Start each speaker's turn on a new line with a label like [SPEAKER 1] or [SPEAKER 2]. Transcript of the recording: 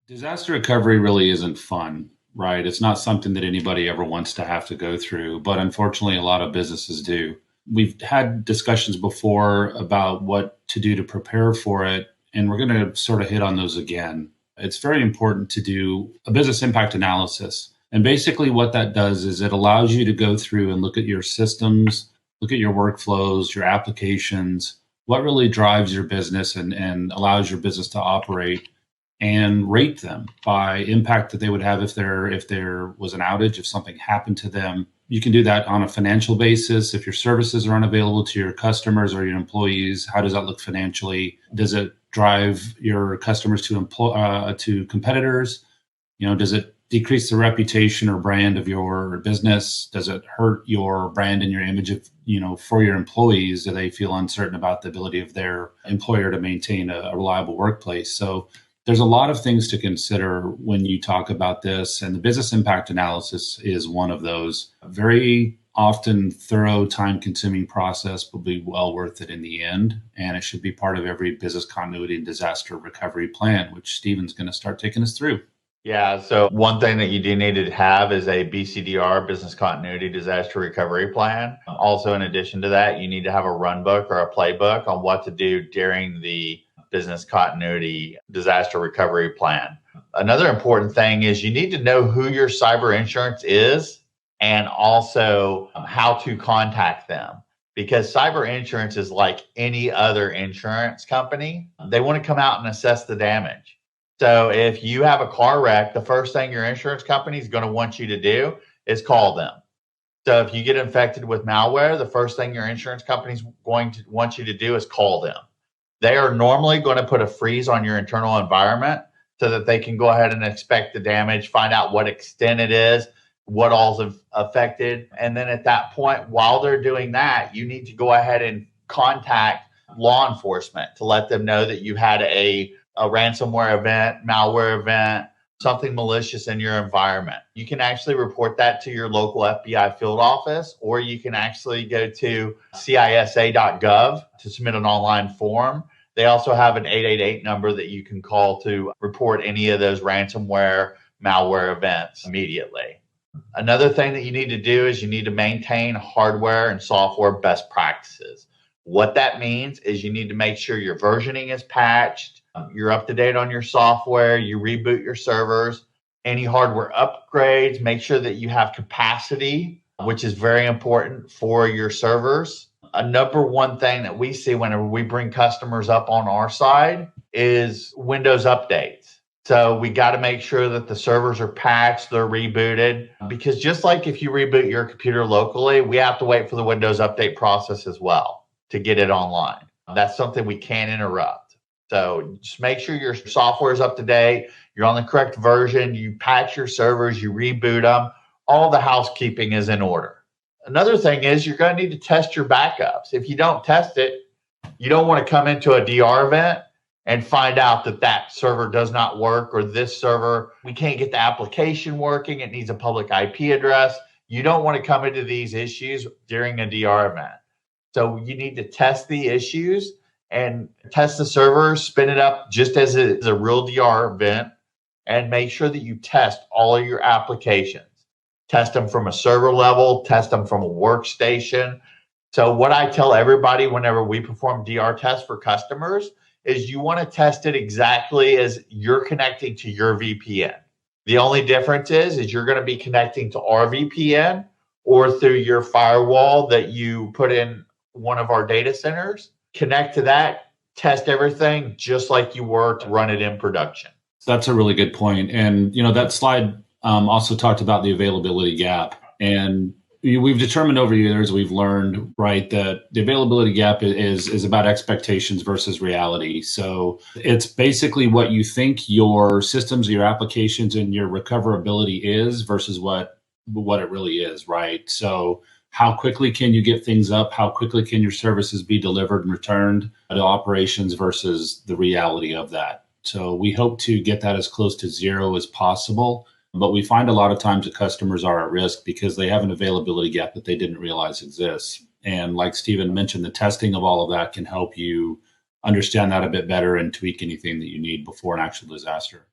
[SPEAKER 1] Disaster recovery really isn't fun, right? It's not something that anybody ever wants to have to go through, but unfortunately, a lot of businesses do. We've had discussions before about what to do to prepare for it, and we're going to sort of hit on those again. It's very important to do a business impact analysis. And basically, what that does is it allows you to go through and look at your systems, look at your workflows, your applications, what really drives your business and allows your business to operate and rate them by impact that they would have if there was an outage, if something happened to them. You can do that on a financial basis. If your services are unavailable to your customers or your employees, how does that look financially? Does it drive your customers to competitors? Does it decrease the reputation or brand of your business? Does it hurt your brand and your image for your employees? Do they feel uncertain about the ability of their employer to maintain a reliable workplace? So there's a lot of things to consider when you talk about this, and the business impact analysis is one of those. Very often thorough, time-consuming process, but be well worth it in the end, and it should be part of every business continuity and disaster recovery plan, which Stephen's going to start taking us through.
[SPEAKER 2] Yeah, so one thing that you do need to have is a BCDR, business continuity disaster recovery plan. Also, in addition to that, you need to have a run book or a playbook on what to do during the business continuity disaster recovery plan. Another important thing is you need to know who your cyber insurance is and also how to contact them, because cyber insurance is like any other insurance company. They want to come out and assess the damage. So if you have a car wreck, the first thing your insurance company is going to want you to do is call them. So if you get infected with malware, the first thing your insurance company is going to want you to do is call them. They are normally going to put a freeze on your internal environment so that they can go ahead and inspect the damage, find out what extent it is, what all's affected. And then at that point, while they're doing that, you need to go ahead and contact law enforcement to let them know that you had a ransomware event, malware event, something malicious in your environment. You can actually report that to your local FBI field office, or you can actually go to cisa.gov to submit an online form. They also have an 888 number that you can call to report any of those ransomware, malware events immediately. Another thing that you need to do is you need to maintain hardware and software best practices. What that means is you need to make sure your versioning is patched, you're up to date on your software, you reboot your servers, any hardware upgrades, make sure that you have capacity, which is very important for your servers. A number one thing that we see whenever we bring customers up on our side is Windows updates. So we got to make sure that the servers are patched, they're rebooted, because just like if you reboot your computer locally, we have to wait for the Windows update process as well to get it online. That's something we can't interrupt. So just make sure your software is up to date, you're on the correct version, you patch your servers, you reboot them, all the housekeeping is in order. Another thing is you're going to need to test your backups. If you don't test it, you don't want to come into a DR event and find out that that server does not work, or this server, we can't get the application working, it needs a public IP address. You don't want to come into these issues during a DR event. So you need to test the issues and test the server, spin it up just as it is a real DR event, and make sure that you test all of your applications. Test them from a server level, test them from a workstation. So what I tell everybody whenever we perform DR tests for customers is you want to test it exactly as you're connecting to your VPN. The only difference is you're going to be connecting to our VPN or through your firewall that you put in one of our data centers. Connect to that, test everything just like you were to run it in production.
[SPEAKER 1] That's a really good point. And, that slide also talked about the availability gap. And we've determined over the years, we've learned, right, that the availability gap is about expectations versus reality. So it's basically what you think your systems, your applications, and your recoverability is versus what it really is, right? So how quickly can you get things up? How quickly can your services be delivered and returned to operations versus the reality of that? So we hope to get that as close to zero as possible. But we find a lot of times that customers are at risk because they have an availability gap that they didn't realize exists. And like Stephen mentioned, the testing of all of that can help you understand that a bit better and tweak anything that you need before an actual disaster.